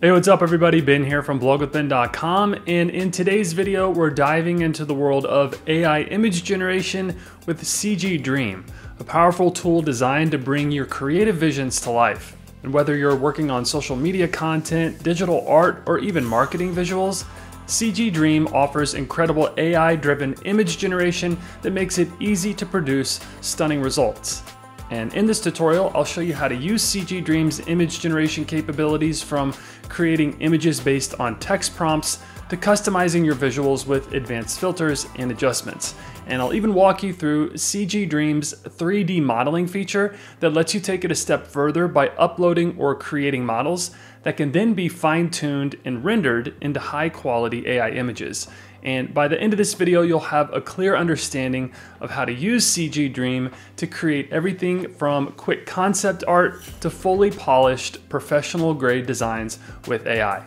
Hey, what's up everybody? Ben here from blogwithben.com, and in today's video we're diving into the world of AI image generation with CGDream, a powerful tool designed to bring your creative visions to life. And whether you're working on social media content, digital art, or even marketing visuals, CGDream offers incredible AI-driven image generation that makes it easy to produce stunning results. And in this tutorial, I'll show you how to use CGDream's image generation capabilities, from creating images based on text prompts to customizing your visuals with advanced filters and adjustments. And I'll even walk you through CGDream's 3D modeling feature that lets you take it a step further by uploading or creating models that can then be fine-tuned and rendered into high-quality AI images. And by the end of this video, you'll have a clear understanding of how to use CGDream to create everything from quick concept art to fully polished professional-grade designs with AI.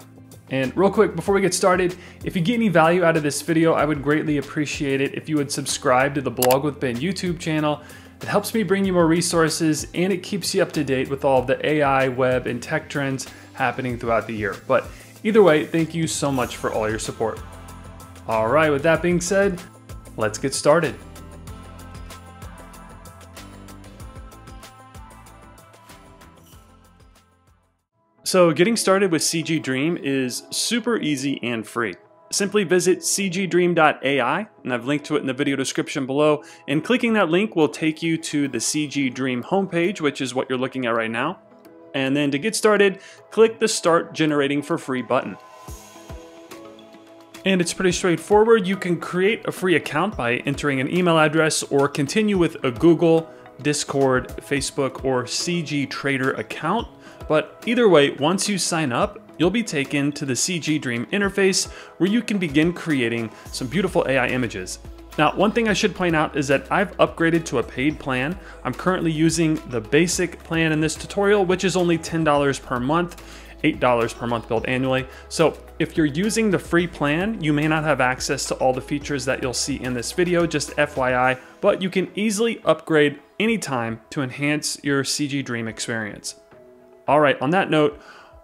And real quick, before we get started, if you get any value out of this video, I would greatly appreciate it if you would subscribe to the Blog with Ben YouTube channel. It helps me bring you more resources, and it keeps you up to date with all of the AI, web, and tech trends happening throughout the year. But either way, thank you so much for all your support. All right, with that being said, let's get started. So getting started with CGDream is super easy and free. Simply visit cgdream.ai, and I've linked to it in the video description below, and clicking that link will take you to the CGDream homepage, which is what you're looking at right now. And then to get started, click the Start Generating for Free button. And it's pretty straightforward. You can create a free account by entering an email address or continue with a Google, Discord, Facebook, or CG Trader account. But either way, once you sign up, you'll be taken to the CGDream interface where you can begin creating some beautiful AI images. Now, one thing I should point out is that I've upgraded to a paid plan. I'm currently using the basic plan in this tutorial, which is only $10 per month. $8 per month billed annually. So if you're using the free plan, you may not have access to all the features that you'll see in this video, just FYI, but you can easily upgrade anytime to enhance your CGDream experience. All right, on that note,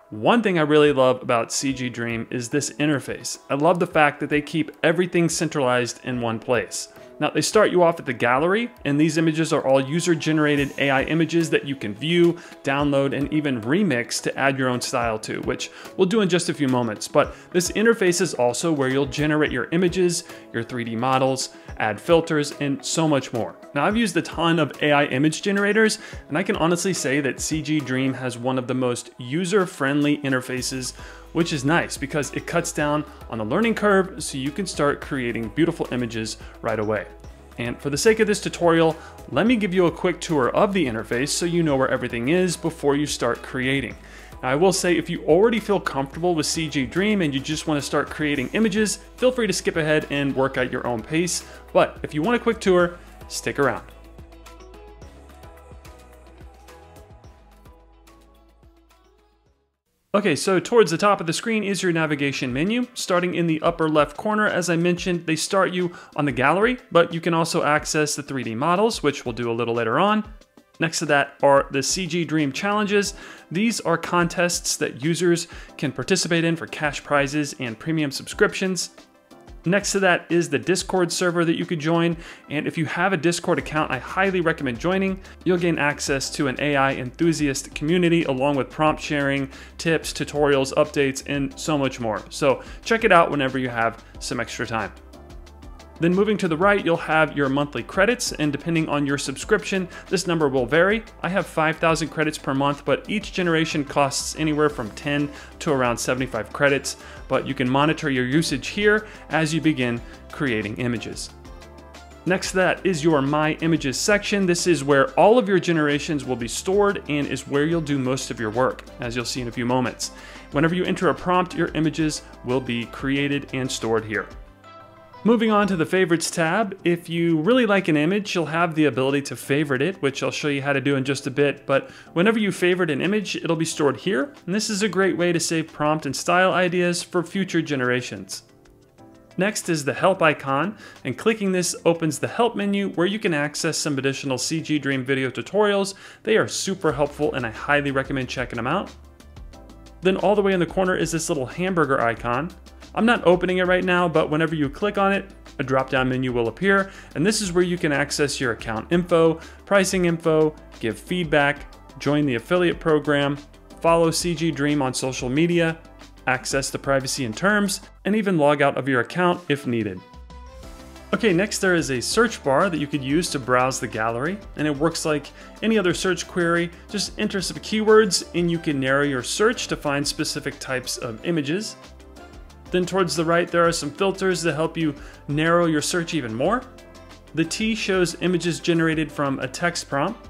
one thing I really love about CGDream is this interface. I love the fact that they keep everything centralized in one place. Now, they start you off at the gallery, and these images are all user-generated AI images that you can view, download, and even remix to add your own style to, which we'll do in just a few moments. But this interface is also where you'll generate your images, your 3D models, add filters, and so much more. Now, I've used a ton of AI image generators, and I can honestly say that CGDream has one of the most user-friendly interfaces, which is nice because it cuts down on the learning curve so you can start creating beautiful images right away. And for the sake of this tutorial, let me give you a quick tour of the interface so you know where everything is before you start creating. Now, I will say, if you already feel comfortable with CGDream and you just want to start creating images, feel free to skip ahead and work at your own pace. But if you want a quick tour, stick around. Okay, so towards the top of the screen is your navigation menu. Starting in the upper left corner, as I mentioned, they start you on the gallery, but you can also access the 3D models, which we'll do a little later on. Next to that are the CGDream challenges. These are contests that users can participate in for cash prizes and premium subscriptions. Next to that is the Discord server that you could join, and if you have a Discord account, I highly recommend joining. You'll gain access to an AI enthusiast community along with prompt sharing, tips, tutorials, updates, and so much more. So check it out whenever you have some extra time. Then moving to the right, you'll have your monthly credits, and depending on your subscription, this number will vary. I have 5,000 credits per month, but each generation costs anywhere from 10 to around 75 credits, but you can monitor your usage here as you begin creating images. Next to that is your My Images section. This is where all of your generations will be stored and is where you'll do most of your work, as you'll see in a few moments. Whenever you enter a prompt, your images will be created and stored here. Moving on to the Favorites tab, if you really like an image, you'll have the ability to favorite it, which I'll show you how to do in just a bit, but whenever you favorite an image, it'll be stored here, and this is a great way to save prompt and style ideas for future generations. Next is the Help icon, and clicking this opens the Help menu where you can access some additional CGDream video tutorials. They are super helpful, and I highly recommend checking them out. Then all the way in the corner is this little hamburger icon. I'm not opening it right now, but whenever you click on it, a drop-down menu will appear, and this is where you can access your account info, pricing info, give feedback, join the affiliate program, follow CGDream on social media, access the privacy and terms, and even log out of your account if needed. Okay, next there is a search bar that you could use to browse the gallery, and it works like any other search query. Just enter some keywords and you can narrow your search to find specific types of images. Then towards the right, there are some filters that help you narrow your search even more. The T shows images generated from a text prompt.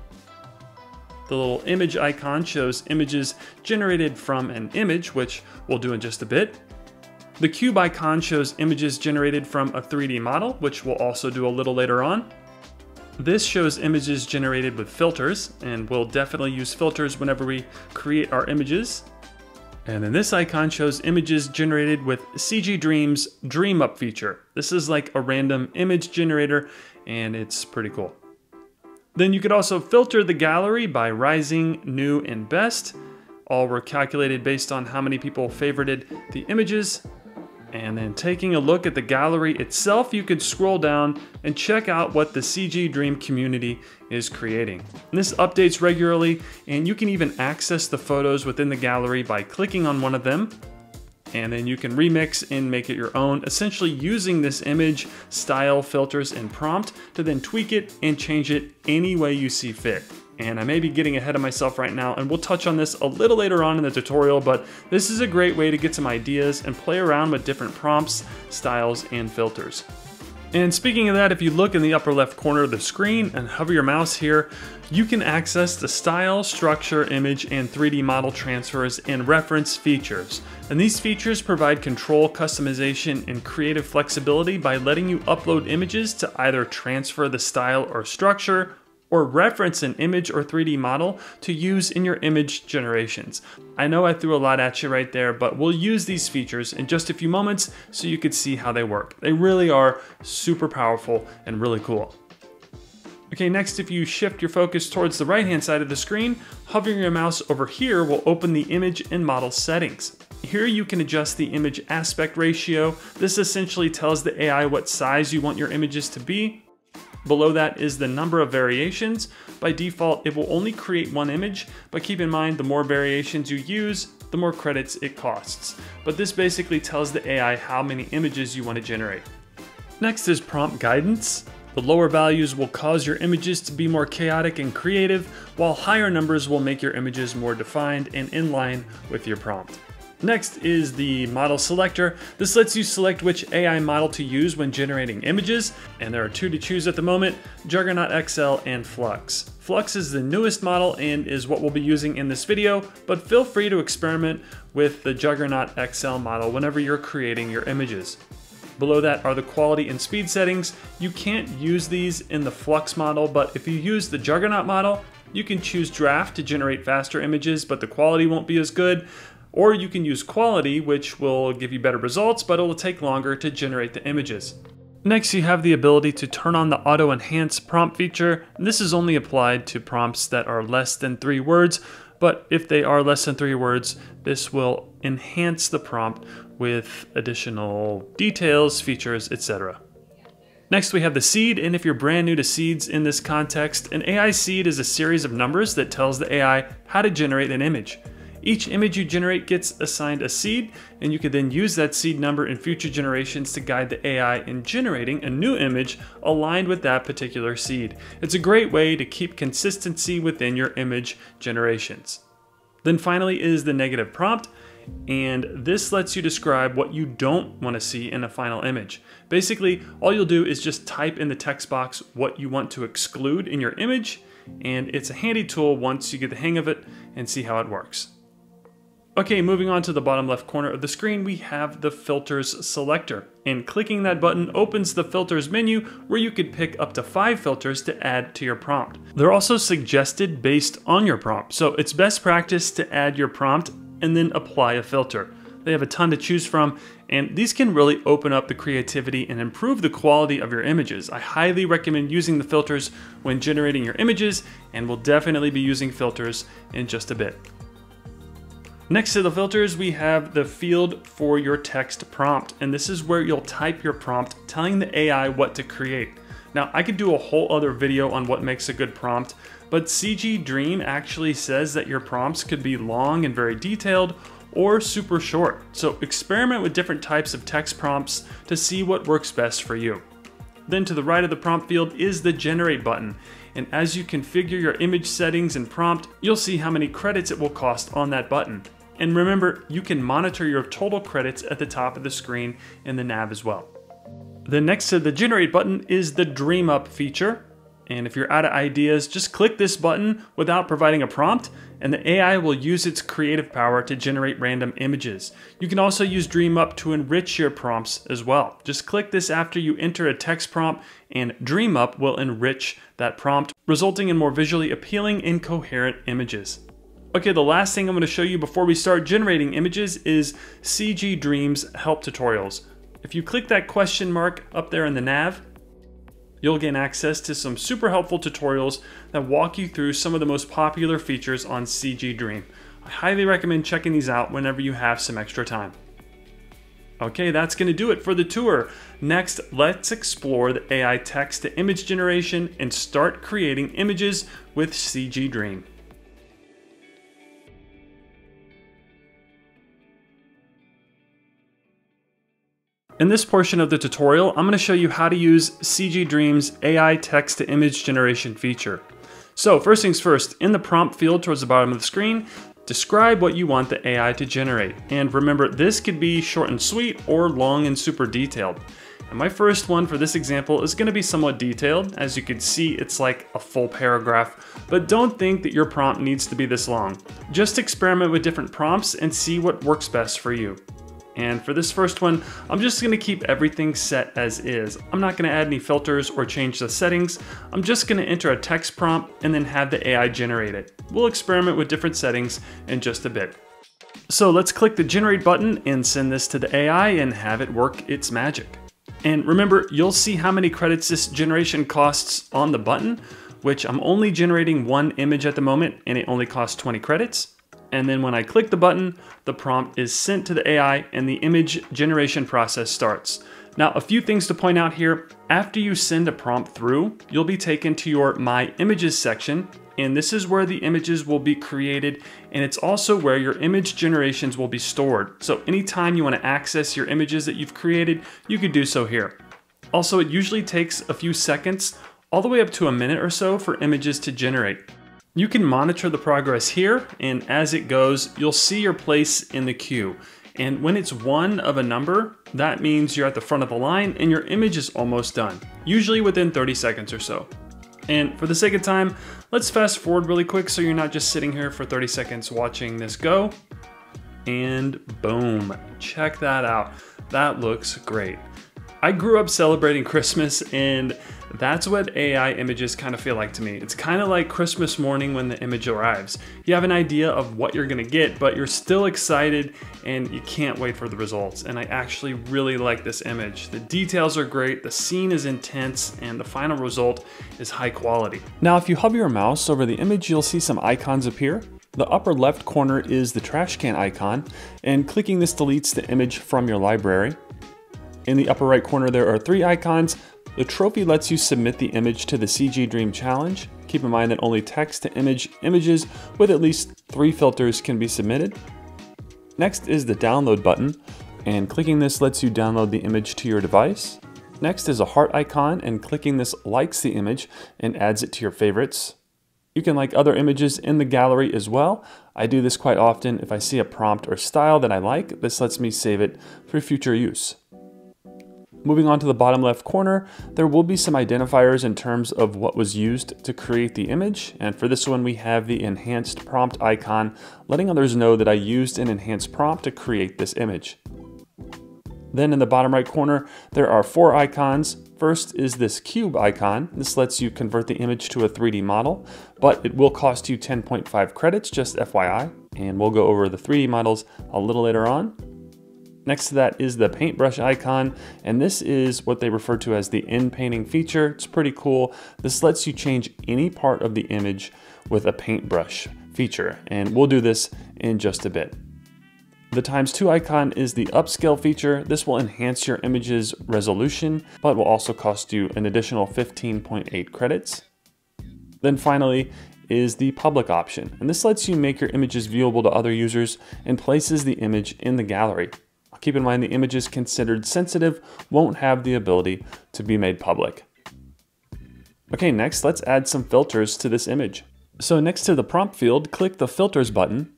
The little image icon shows images generated from an image, which we'll do in just a bit. The cube icon shows images generated from a 3D model, which we'll also do a little later on. This shows images generated with filters, and we'll definitely use filters whenever we create our images. And then this icon shows images generated with CGDream's Dream Up feature. This is like a random image generator, and it's pretty cool. Then you could also filter the gallery by rising, new, and best. All were calculated based on how many people favorited the images. And then taking a look at the gallery itself, you could scroll down and check out what the CGDream community is creating. And this updates regularly, and you can even access the photos within the gallery by clicking on one of them. And then you can remix and make it your own, essentially using this image, style, filters, and prompt to then tweak it and change it any way you see fit. And I may be getting ahead of myself right now, and we'll touch on this a little later on in the tutorial, but this is a great way to get some ideas and play around with different prompts, styles, and filters. And speaking of that, if you look in the upper left corner of the screen and hover your mouse here, you can access the style, structure, image, and 3D model transfers and reference features. And these features provide control, customization, and creative flexibility by letting you upload images to either transfer the style or structure, or reference an image or 3D model to use in your image generations. I know I threw a lot at you right there, but we'll use these features in just a few moments so you could see how they work. They really are super powerful and really cool. Okay, next, if you shift your focus towards the right-hand side of the screen, hovering your mouse over here will open the image and model settings. Here you can adjust the image aspect ratio. This essentially tells the AI what size you want your images to be. Below that is the number of variations. By default, it will only create one image, but keep in mind the more variations you use, the more credits it costs. But this basically tells the AI how many images you want to generate. Next is prompt guidance. The lower values will cause your images to be more chaotic and creative, while higher numbers will make your images more defined and in line with your prompt. Next is the model selector. This lets you select which AI model to use when generating images, and there are two to choose at the moment, Juggernaut XL and Flux. Flux is the newest model and is what we'll be using in this video, but feel free to experiment with the Juggernaut XL model whenever you're creating your images. Below that are the quality and speed settings. You can't use these in the Flux model, but if you use the Juggernaut model, you can choose draft to generate faster images, but the quality won't be as good. Or you can use quality, which will give you better results, but it will take longer to generate the images. Next, you have the ability to turn on the Auto Enhance prompt feature. And this is only applied to prompts that are less than 3 words, but if they are less than 3 words, this will enhance the prompt with additional details, features, etc. Next, we have the seed, and if you're brand new to seeds in this context, an AI seed is a series of numbers that tells the AI how to generate an image. Each image you generate gets assigned a seed, and you can then use that seed number in future generations to guide the AI in generating a new image aligned with that particular seed. It's a great way to keep consistency within your image generations. Then finally is the negative prompt, and this lets you describe what you don't want to see in a final image. Basically, all you'll do is just type in the text box what you want to exclude in your image, and it's a handy tool once you get the hang of it and see how it works. Okay, moving on to the bottom left corner of the screen, we have the filters selector, and clicking that button opens the filters menu where you could pick up to 5 filters to add to your prompt. They're also suggested based on your prompt, so it's best practice to add your prompt and then apply a filter. They have a ton to choose from, and these can really open up the creativity and improve the quality of your images. I highly recommend using the filters when generating your images, and we'll definitely be using filters in just a bit. Next to the filters, we have the field for your text prompt, and this is where you'll type your prompt telling the AI what to create. Now, I could do a whole other video on what makes a good prompt, but CGDream actually says that your prompts could be long and very detailed or super short. So experiment with different types of text prompts to see what works best for you. Then to the right of the prompt field is the Generate button. And as you configure your image settings and prompt, you'll see how many credits it will cost on that button. And remember, you can monitor your total credits at the top of the screen in the nav as well. Then next to the Generate button is the Dream Up feature. And if you're out of ideas, just click this button without providing a prompt, and the AI will use its creative power to generate random images. You can also use Dream Up to enrich your prompts as well. Just click this after you enter a text prompt, and Dream Up will enrich that prompt, resulting in more visually appealing and coherent images. Okay, the last thing I'm going to show you before we start generating images is CGDream's help tutorials. If you click that question mark up there in the nav, you'll gain access to some super helpful tutorials that walk you through some of the most popular features on CGDream. I highly recommend checking these out whenever you have some extra time. Okay, that's going to do it for the tour. Next, let's explore the AI text to image generation and start creating images with CGDream. In this portion of the tutorial, I'm going to show you how to use CGDream's AI text-to-image generation feature. So first things first, in the prompt field towards the bottom of the screen, describe what you want the AI to generate. And remember, this could be short and sweet or long and super detailed. And my first one for this example is going to be somewhat detailed. As you can see, it's like a full paragraph, but don't think that your prompt needs to be this long. Just experiment with different prompts and see what works best for you. And for this first one, I'm just going to keep everything set as is. I'm not going to add any filters or change the settings. I'm just going to enter a text prompt and then have the AI generate it. We'll experiment with different settings in just a bit. So let's click the Generate button and send this to the AI and have it work its magic. And remember, you'll see how many credits this generation costs on the button, which I'm only generating one image at the moment and it only costs 20 credits. And then when I click the button, the prompt is sent to the AI and the image generation process starts. Now, a few things to point out here. After you send a prompt through, you'll be taken to your My Images section, and this is where the images will be created, and it's also where your image generations will be stored. So anytime you want to access your images that you've created, you could do so here. Also, it usually takes a few seconds, all the way up to a minute or so for images to generate. You can monitor the progress here, and as it goes, you'll see your place in the queue. And when it's one of a number, that means you're at the front of the line and your image is almost done, usually within 30 seconds or so. And for the sake of time, let's fast forward really quick so you're not just sitting here for 30 seconds watching this go. And boom, check that out. That looks great. I grew up celebrating Christmas, and that's what AI images kind of feel like to me. It's kind of like Christmas morning when the image arrives. You have an idea of what you're gonna get, but you're still excited and you can't wait for the results. And I actually really like this image. The details are great, the scene is intense, and the final result is high quality. Now, if you hover your mouse over the image, you'll see some icons appear. The upper left corner is the trash can icon, and clicking this deletes the image from your library. In the upper right corner, there are 3 icons. The trophy lets you submit the image to the CGDream challenge. Keep in mind that only text-to-image images with at least 3 filters can be submitted. Next is the download button, and clicking this lets you download the image to your device. Next is a heart icon, and clicking this likes the image and adds it to your favorites. You can like other images in the gallery as well. I do this quite often. If I see a prompt or style that I like, this lets me save it for future use. Moving on to the bottom left corner, there will be some identifiers in terms of what was used to create the image. And for this one, we have the enhanced prompt icon, letting others know that I used an enhanced prompt to create this image. Then in the bottom right corner, there are 4 icons. First is this cube icon. This lets you convert the image to a 3D model, but it will cost you 10.5 credits, just FYI. And we'll go over the 3D models a little later on. Next to that is the paintbrush icon, and this is what they refer to as the in-painting feature. It's pretty cool. This lets you change any part of the image with a paintbrush feature, and we'll do this in just a bit. The ×2 icon is the upscale feature. This will enhance your image's resolution, but will also cost you an additional 15.8 credits. Then finally is the public option, and this lets you make your images viewable to other users and places the image in the gallery. Keep in mind the images considered sensitive won't have the ability to be made public. Okay, next let's add some filters to this image. So next to the prompt field, click the filters button,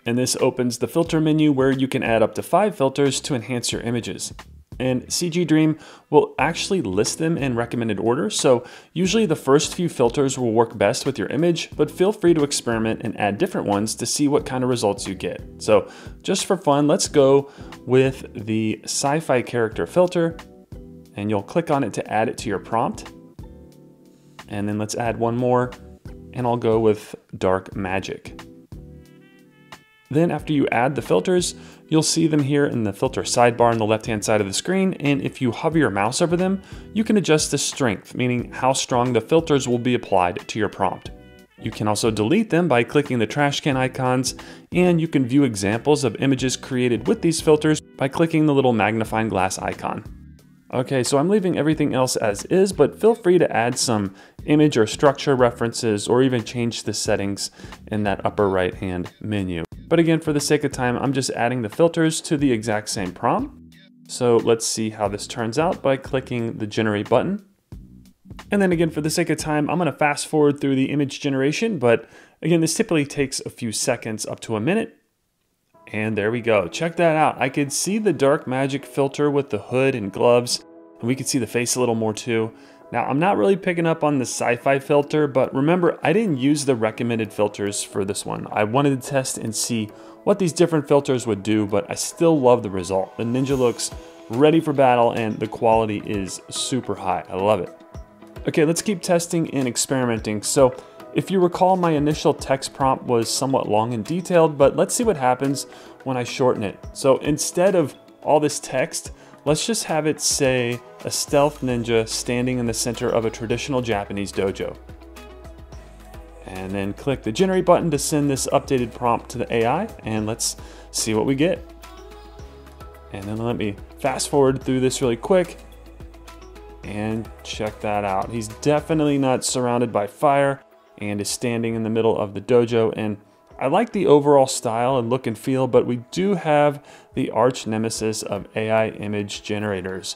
and this opens the filter menu where you can add up to 5 filters to enhance your images. And CGDream will actually list them in recommended order, so usually the first few filters will work best with your image, but feel free to experiment and add different ones to see what kind of results you get. So just for fun, let's go with the sci-fi character filter, and you'll click on it to add it to your prompt. And then let's add one more, and I'll go with dark magic. Then after you add the filters, you'll see them here in the filter sidebar on the left-hand side of the screen, and if you hover your mouse over them, you can adjust the strength, meaning how strong the filters will be applied to your prompt. You can also delete them by clicking the trash can icons, and you can view examples of images created with these filters by clicking the little magnifying glass icon. Okay, so I'm leaving everything else as is, but feel free to add some image or structure references or even change the settings in that upper right-hand menu. But again, for the sake of time, I'm just adding the filters to the exact same prompt. So let's see how this turns out by clicking the generate button. And then again, for the sake of time, I'm gonna fast forward through the image generation, but again, this typically takes a few seconds up to a minute. And there we go, check that out. I could see the dark magic filter with the hood and gloves, and we could see the face a little more too. Now, I'm not really picking up on the sci-fi filter, but remember, I didn't use the recommended filters for this one. I wanted to test and see what these different filters would do, but I still love the result. The ninja looks ready for battle, and the quality is super high. I love it. Okay, let's keep testing and experimenting. So if you recall, my initial text prompt was somewhat long and detailed, but let's see what happens when I shorten it. So instead of all this text, let's just have it say a stealth ninja standing in the center of a traditional Japanese dojo. And then click the generate button to send this updated prompt to the AI, and let's see what we get. And then let me fast forward through this really quick and check that out. He's definitely not surrounded by fire and is standing in the middle of the dojo, and I like the overall style and look and feel, but we do have the arch nemesis of AI image generators,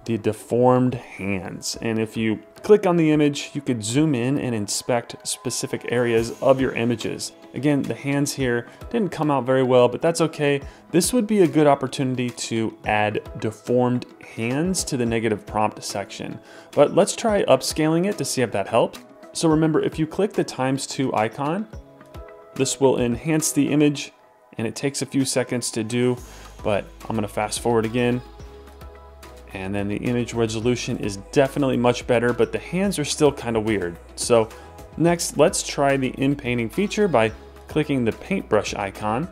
the deformed hands. And if you click on the image, you could zoom in and inspect specific areas of your images. Again, the hands here didn't come out very well, but that's okay. This would be a good opportunity to add deformed hands to the negative prompt section. But let's try upscaling it to see if that helps. So remember, if you click the ×2 icon, this will enhance the image, and it takes a few seconds to do, but I'm gonna fast forward again. And then the image resolution is definitely much better, but the hands are still kind of weird. So next, let's try the in-painting feature by clicking the paintbrush icon.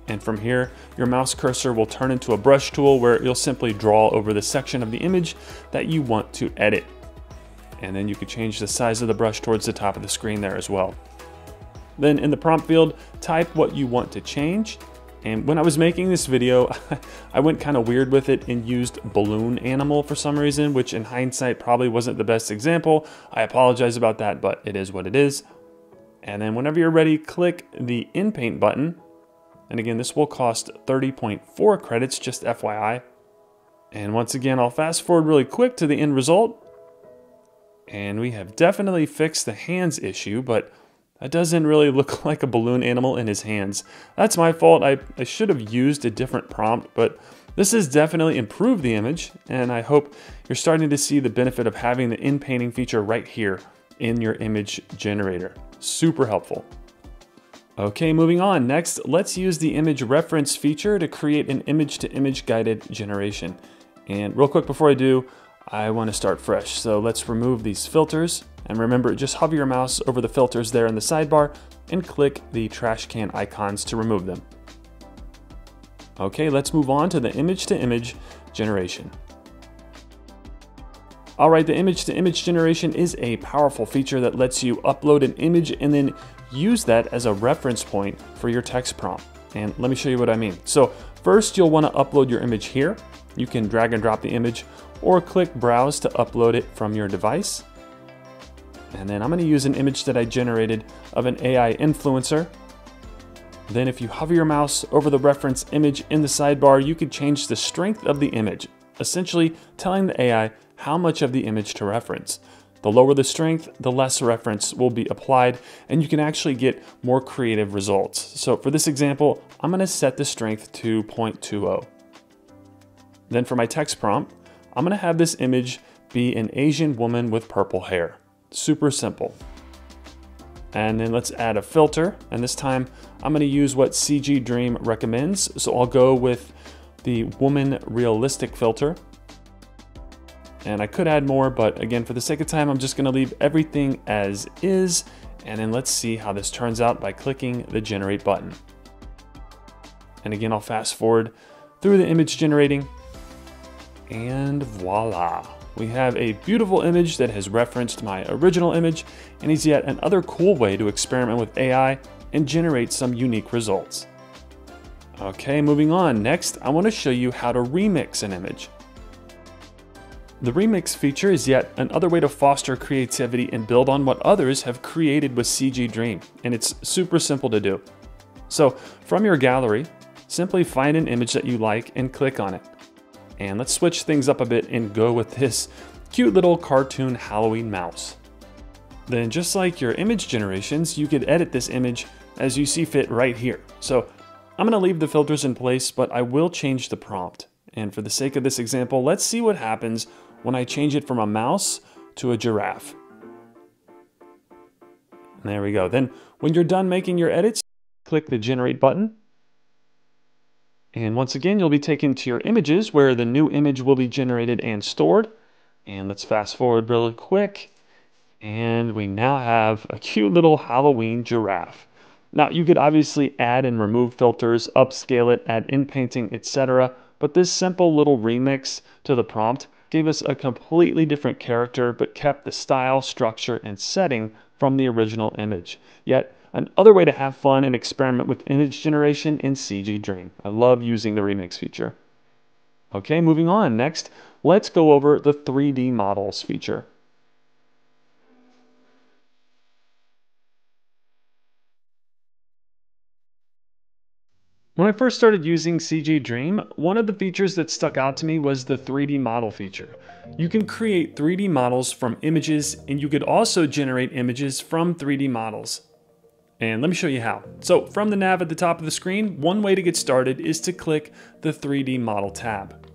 And from here, your mouse cursor will turn into a brush tool where you'll simply draw over the section of the image that you want to edit. And then you can change the size of the brush towards the top of the screen there as well. Then in the prompt field, type what you want to change. And when I was making this video, I went kind of weird with it and used balloon animal for some reason, which in hindsight probably wasn't the best example. I apologize about that, but it is what it is. And then whenever you're ready, click the in-paint button. And again, this will cost 30.4 credits, just FYI. And once again, I'll fast forward really quick to the end result. And we have definitely fixed the hands issue, but that doesn't really look like a balloon animal in his hands. That's my fault. I should have used a different prompt, but this has definitely improved the image, and I hope you're starting to see the benefit of having the in-painting feature right here in your image generator. Super helpful. Okay, moving on. Next, let's use the image reference feature to create an image-to-image guided generation. And real quick before I do, I want to start fresh. So let's remove these filters. And remember, just hover your mouse over the filters there in the sidebar and click the trash can icons to remove them. Okay, let's move on to the image-to-image generation. All right, the image-to-image generation is a powerful feature that lets you upload an image and then use that as a reference point for your text prompt. And let me show you what I mean. So first, you'll want to upload your image here. You can drag and drop the image or click Browse to upload it from your device. And then I'm going to use an image that I generated of an AI influencer. Then if you hover your mouse over the reference image in the sidebar, you can change the strength of the image, essentially telling the AI how much of the image to reference. The lower the strength, the less reference will be applied, and you can actually get more creative results. So for this example, I'm going to set the strength to 0.20. Then for my text prompt, I'm going to have this image be an Asian woman with purple hair. Super simple. And then let's add a filter, and this time I'm going to use what CGDream recommends. So I'll go with the woman realistic filter. And I could add more, but again, for the sake of time, I'm just going to leave everything as is. And then let's see how this turns out by clicking the generate button. And again, I'll fast forward through the image generating, and voila. We have a beautiful image that has referenced my original image and is yet another cool way to experiment with AI and generate some unique results. Okay, moving on. Next, I want to show you how to remix an image. The remix feature is yet another way to foster creativity and build on what others have created with CGDream, and it's super simple to do. So from your gallery, simply find an image that you like and click on it. And let's switch things up a bit and go with this cute little cartoon Halloween mouse. Then just like your image generations, you could edit this image as you see fit right here. So I'm going to leave the filters in place, but I will change the prompt. And for the sake of this example, let's see what happens when I change it from a mouse to a giraffe. There we go. Then when you're done making your edits, click the generate button. And once again, you'll be taken to your images where the new image will be generated and stored. And let's fast forward really quick. And we now have a cute little Halloween giraffe. Now you could obviously add and remove filters, upscale it, add inpainting, etc. But this simple little remix to the prompt gave us a completely different character, but kept the style, structure, and setting from the original image. Yet another way to have fun and experiment with image generation in CGDream. I love using the remix feature. Okay, moving on. Next, let's go over the 3D models feature. When I first started using CGDream, one of the features that stuck out to me was the 3D model feature. You can create 3D models from images, and you could also generate images from 3D models. And let me show you how. So from the nav at the top of the screen, one way to get started is to click the 3D model tab.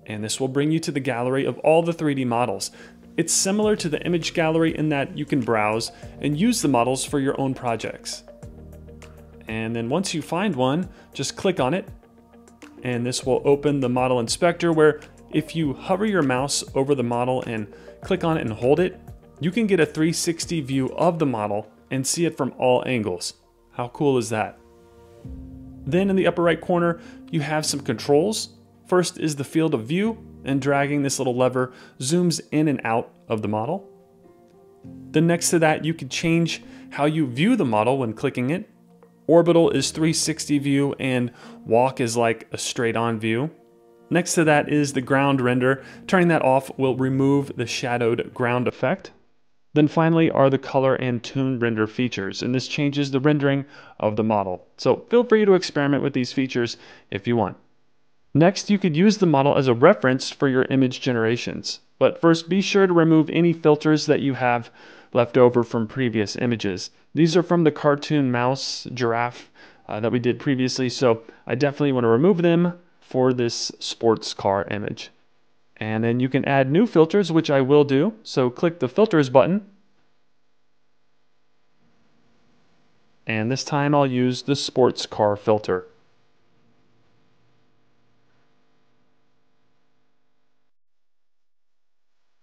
And this will bring you to the gallery of all the 3D models. It's similar to the image gallery in that you can browse and use the models for your own projects. And then once you find one, just click on it. And this will open the model inspector where if you hover your mouse over the model and click on it and hold it, you can get a 360 view of the model and see it from all angles. How cool is that? Then in the upper right corner, you have some controls. First is the field of view, and dragging this little lever zooms in and out of the model. Then next to that, you can change how you view the model when clicking it. Orbital is 360 view and walk is like a straight on view. Next to that is the ground render. Turning that off will remove the shadowed ground effect. Then finally are the color and tune render features, and this changes the rendering of the model. So feel free to experiment with these features if you want. Next, you could use the model as a reference for your image generations. But first, be sure to remove any filters that you have left over from previous images. These are from the cartoon mouse giraffe that we did previously, so I definitely want to remove them for this sports car image. And then you can add new filters, which I will do. So click the filters button. And this time I'll use the sports car filter.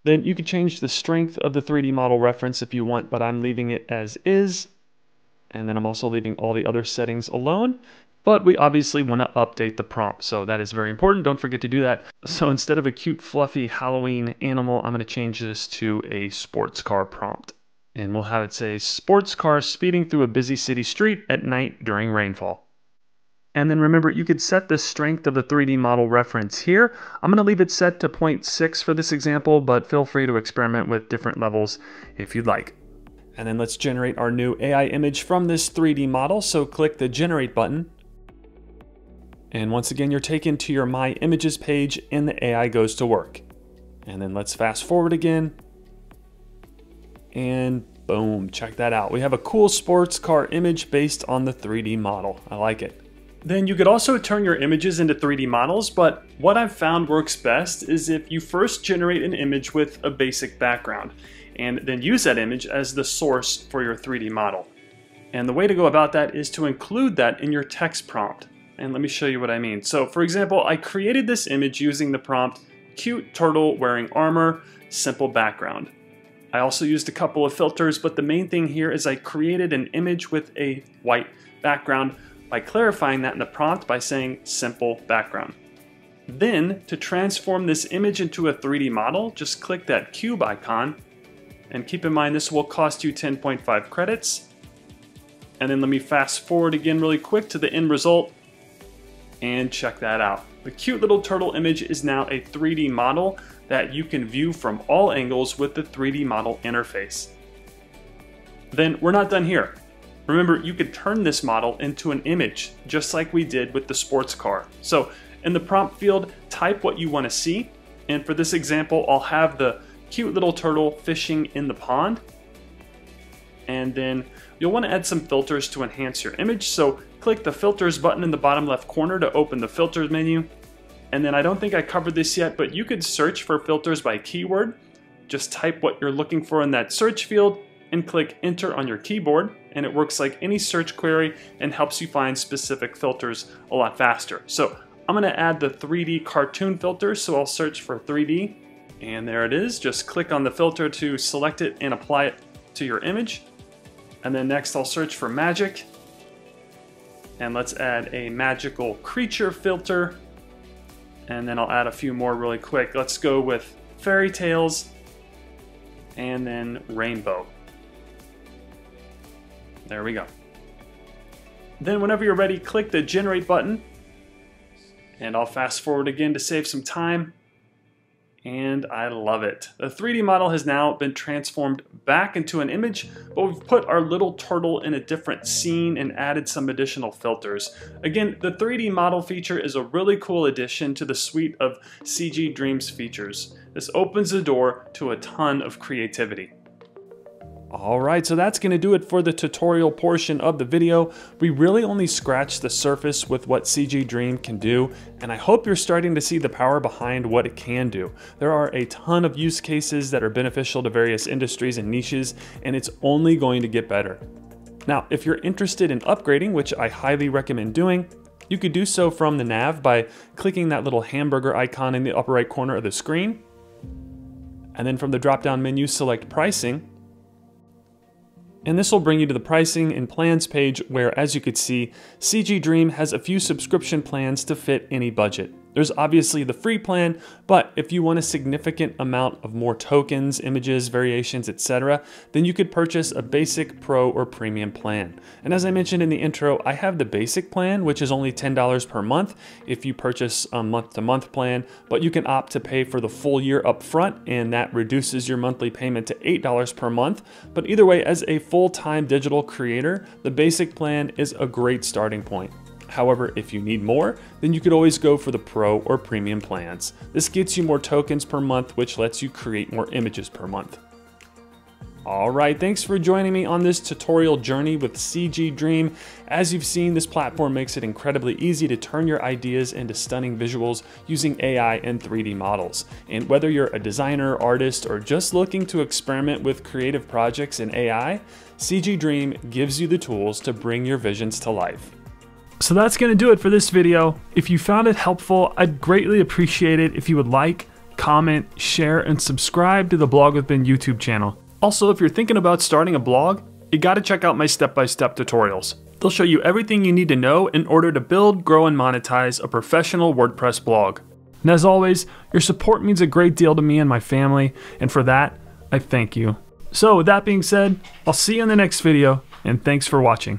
Then you can change the strength of the 3D model reference if you want, but I'm leaving it as is. And then I'm also leaving all the other settings alone. but we obviously want to update the prompt, so that is very important. Don't forget to do that. So instead of a cute, fluffy Halloween animal, I'm going to change this to a sports car prompt. And we'll have it say, sports car speeding through a busy city street at night during rainfall. And then remember, you could set the strength of the 3D model reference here. I'm going to leave it set to 0.6 for this example, but feel free to experiment with different levels if you'd like. And then let's generate our new AI image from this 3D model. So click the Generate button. And once again, you're taken to your My Images page and the AI goes to work. And then let's fast forward again. And boom, check that out. We have a cool sports car image based on the 3D model. I like it. Then you could also turn your images into 3D models, but what I've found works best is if you first generate an image with a basic background, and then use that image as the source for your 3D model. And the way to go about that is to include that in your text prompt. And let me show you what I mean. So for example, I created this image using the prompt, cute turtle wearing armor, simple background. I also used a couple of filters, but the main thing here is I created an image with a white background by clarifying that in the prompt by saying simple background. Then to transform this image into a 3D model, just click that cube icon. And keep in mind, this will cost you 10.5 credits. And then let me fast forward again really quick to the end result. And check that out. The cute little turtle image is now a 3D model that you can view from all angles with the 3D model interface. Then we're not done here. Remember, you could turn this model into an image, just like we did with the sports car. So in the prompt field, type what you want to see. And for this example, I'll have the cute little turtle fishing in the pond. And then you'll want to add some filters to enhance your image. So click the filters button in the bottom left corner to open the filters menu. And then I don't think I covered this yet, but you could search for filters by keyword. Just type what you're looking for in that search field and click enter on your keyboard. And it works like any search query and helps you find specific filters a lot faster. So I'm going to add the 3D cartoon filter. So I'll search for 3D. And there it is. Just click on the filter to select it and apply it to your image. And then next I'll search for magic. And let's add a magical creature filter. And then I'll add a few more really quick. Let's go with fairy tales and then rainbow. There we go. Then whenever you're ready, click the Generate button. And I'll fast forward again to save some time. And I love it. The 3D model has now been transformed back into an image, but we've put our little turtle in a different scene and added some additional filters. Again, the 3D model feature is a really cool addition to the suite of CGDream's features. This opens the door to a ton of creativity. Alright, so that's going to do it for the tutorial portion of the video. We really only scratched the surface with what CGDream can do, and I hope you're starting to see the power behind what it can do. There are a ton of use cases that are beneficial to various industries and niches, and it's only going to get better. Now, if you're interested in upgrading, which I highly recommend doing, you could do so from the nav by clicking that little hamburger icon in the upper right corner of the screen, and then from the drop-down menu, select Pricing. And this will bring you to the pricing and plans page where, as you could see, CGDream has a few subscription plans to fit any budget. There's obviously the free plan, but if you want a significant amount of more tokens, images, variations, etc., then you could purchase a basic, pro, or premium plan. And as I mentioned in the intro, I have the basic plan, which is only $10 per month if you purchase a month-to-month plan, but you can opt to pay for the full year up front, and that reduces your monthly payment to $8 per month. But either way, as a full-time digital creator, the basic plan is a great starting point. However, if you need more, then you could always go for the pro or premium plans. This gets you more tokens per month, which lets you create more images per month. Alright, thanks for joining me on this tutorial journey with CGDream. As you've seen, this platform makes it incredibly easy to turn your ideas into stunning visuals using AI and 3D models. And whether you're a designer, artist, or just looking to experiment with creative projects in AI, CGDream gives you the tools to bring your visions to life. So that's going to do it for this video. If you found it helpful, I'd greatly appreciate it if you would like, comment, share, and subscribe to the Blog with Ben YouTube channel. Also, if you're thinking about starting a blog, you gotta check out my step-by-step tutorials. They'll show you everything you need to know in order to build, grow, and monetize a professional WordPress blog. And as always, your support means a great deal to me and my family, and for that, I thank you. So with that being said, I'll see you in the next video, and thanks for watching.